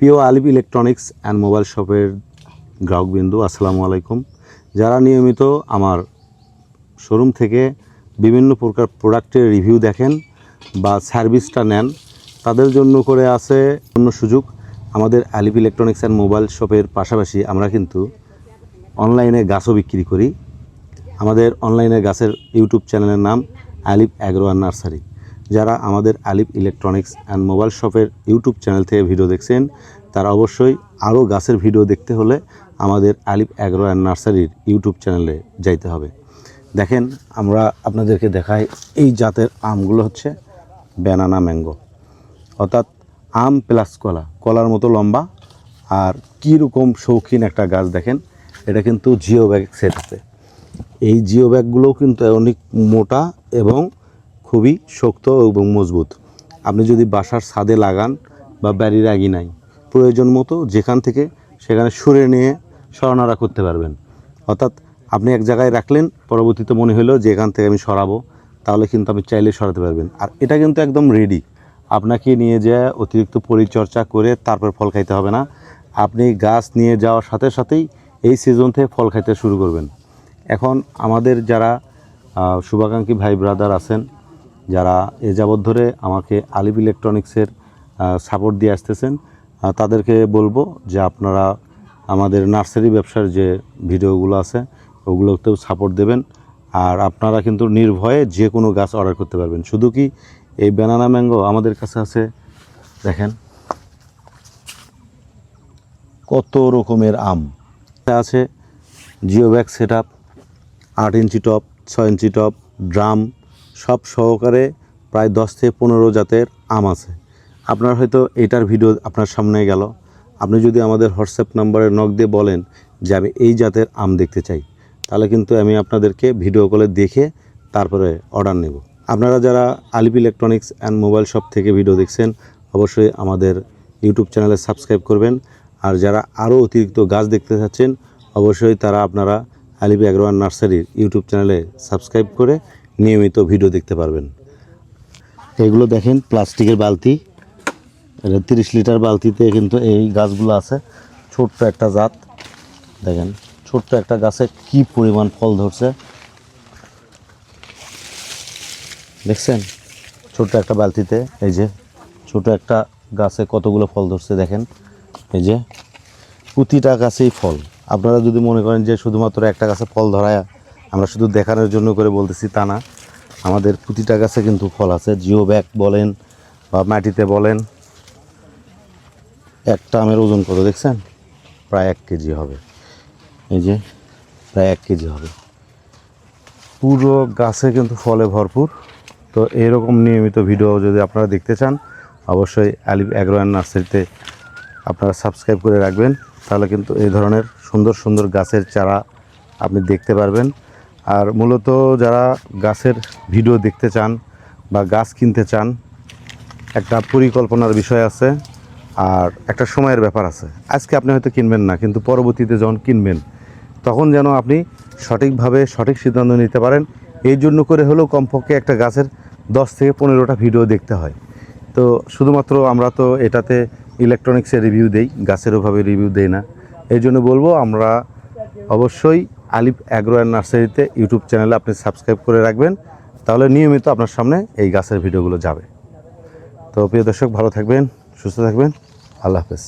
প্রিয় আলিফ electronics and mobile শপের গ্রাহকবৃন্দু, আসসালামু আলাইকুম। যারা নিয়মিত আমার শোরুম থেকে বিভিন্ন প্রকার প্রোডাক্টের রিভিউ দেখেন বা সার্ভিসটা নেন, তাদের জন্য করে আছে অন্য সুযোগ। আমাদের আলিফ ইলেকট্রনিক্স অ্যান্ড মোবাইল শপের পাশাপাশি আমরা কিন্তু অনলাইনে গাছও বিক্রি করি। আমাদের অনলাইনে গাছের ইউটিউব চ্যানেলের নাম আলিফ অ্যাগ্রো অ্যান্ড নার্সারি। যারা আমাদের আলিফ ইলেকট্রনিক্স অ্যান্ড মোবাইল শপের ইউটিউব চ্যানেল থেকে ভিডিও দেখছেন, তারা অবশ্যই আরও গাছের ভিডিও দেখতে হলে আমাদের আলিফ অ্যাগ্রো অ্যান্ড নার্সারির ইউটিউব চ্যানেলে যাইতে হবে। দেখেন, আমরা আপনাদেরকে দেখাই এই জাতের আমগুলো হচ্ছে ব্যানানা ম্যাঙ্গো, অর্থাৎ আম প্লাস কলা, কলার মতো লম্বা। আর কীরকম শৌখিন একটা গাছ দেখেন, এটা কিন্তু জিও ব্যাগ সেট আছে। এই জিও ব্যাগগুলোও কিন্তু অনেক মোটা এবং খুবই শক্ত এবং মজবুত। আপনি যদি বাসার ছাদে লাগান বা বাড়ির আঙিনায় প্রয়োজন মতো যেখান থেকে সেখানে সরে নিয়ে সরানোরা করতে পারবেন। অর্থাৎ আপনি এক জায়গায় রাখলেন, পরবর্তীতে মনে হলো যে এখান থেকে আমি সরাবো, তাহলে কিন্তু আপনি চাইলে সরাতে পারবেন। আর এটা কিন্তু একদম রেডি, আপনাকে নিয়ে যেয়ে অতিরিক্ত পরিচর্যা করে তারপর ফল খাইতে হবে না। আপনি গাছ নিয়ে যাওয়ার সাথে সাথেই এই সিজন থেকে ফল খাইতে শুরু করবেন। এখন আমাদের যারা শুভাকাঙ্ক্ষী ভাই ব্রাদার আছেন, যারা এ যাবৎ ধরে আমাকে আলিফ ইলেকট্রনিক্সের সাপোর্ট দিয়ে আসতেছেন, তাদেরকে বলবো যে আপনারা আমাদের নার্সারি ব্যবসার যে ভিডিওগুলো আছে ওগুলোতেও সাপোর্ট দেবেন। আর আপনারা কিন্তু নির্ভয়ে যে কোনো গাছ অর্ডার করতে পারবেন। শুধু কি এই ব্যানানা ম্যাঙ্গো আমাদের কাছে আছে, দেখেন কত রকমের আম আছে। জিও ব্যাগ সেট আপ, 8 ইঞ্চি টপ, 6 ইঞ্চি টপ, ড্রাম সব সহকারে প্রায় 10 থেকে 15 জাতের আম আছে। আপনার হয়তো এটার ভিডিও আপনার সামনে গেল, আপনি যদি আমাদের হোয়াটসঅ্যাপ নাম্বারে নক দিয়ে বলেন যে আমি এই জাতের আম দেখতে চাই, তাহলে কিন্তু আমি আপনাদেরকে ভিডিও কলে দেখে তারপরে অর্ডার নেব। আপনারা যারা আলিফ ইলেকট্রনিক্স অ্যান্ড মোবাইল শপ থেকে ভিডিও দেখছেন, অবশ্যই আমাদের ইউটিউব চ্যানেলে সাবস্ক্রাইব করবেন। আর যারা আরও অতিরিক্ত গাছ দেখতে চাচ্ছেন, অবশ্যই তারা আপনারা আলিফ অ্যাগ্রো অ্যান্ড নার্সারির ইউটিউব চ্যানেলে সাবস্ক্রাইব করে নিয়মিত ভিডিও দেখতে পারবেন। এগুলো দেখেন প্লাস্টিকের বালতি, এটা 30 লিটার বালতিতে কিন্তু এই গাছগুলো আছে। ছোট্ট একটা জাত, দেখেন ছোট্ট একটা গাছে কি পরিমাণ ফল ধরছে, দেখছেন? ছোট্ট একটা বালতিতে এই যে ছোট একটা গাছে কতগুলো ফল ধরছে দেখেন। এই যে প্রতিটা গাছেই ফল। আপনারা যদি মনে করেন যে শুধুমাত্র একটা গাছে ফল ধরায় আমরা শুধু দেখানোর জন্য করে বলতেছি, তা না। আমাদের প্রতিটা গাছে কিন্তু ফল আছে। জিও ব্যাগ বলেন বা মাটিতে বলেন, একটা আমের ওজন কত দেখছেন? প্রায় 1 কেজি হবে। এই যে প্রায় 1 কেজি হবে। পুরো গাছে কিন্তু ফলে ভরপুর। তো এরকম নিয়মিত ভিডিও যদি আপনারা দেখতে চান, অবশ্যই আলিফ অ্যাগ্রো অ্যান্ড নার্সারিতে আপনারা সাবস্ক্রাইব করে রাখবেন। তাহলে কিন্তু এই ধরনের সুন্দর সুন্দর গাছের চারা আপনি দেখতে পারবেন। আর মূলত যারা গাছের ভিডিও দেখতে চান বা গাছ কিনতে চান, একটা পরিকল্পনার বিষয় আছে আর একটা সময়ের ব্যাপার আছে। আজকে আপনি হয়তো কিনবেন না, কিন্তু পরবর্তীতে যখন কিনবেন তখন যেন আপনি সঠিকভাবে সঠিক সিদ্ধান্ত নিতে পারেন। এই জন্য করে হলেও কমপক্ষে একটা গাছের 10 থেকে 15টা ভিডিও দেখতে হয়। তো শুধুমাত্র আমরা তো এটাতে ইলেকট্রনিক্সের রিভিউ দেই, গাছের ওভাবে রিভিউ দেই না। এই জন্য বলবো, আমরা অবশ্যই আলিফ অ্যাগ্রো অ্যান্ড নার্সারিতে ইউটিউব চ্যানেলে আপনি সাবস্ক্রাইব করে রাখবেন, তাহলে নিয়মিত আপনার সামনে এই গাছের ভিডিওগুলো যাবে। তো প্রিয় দর্শক, ভালো থাকবেন, সুস্থ থাকবেন, আল্লাহ হাফেজ।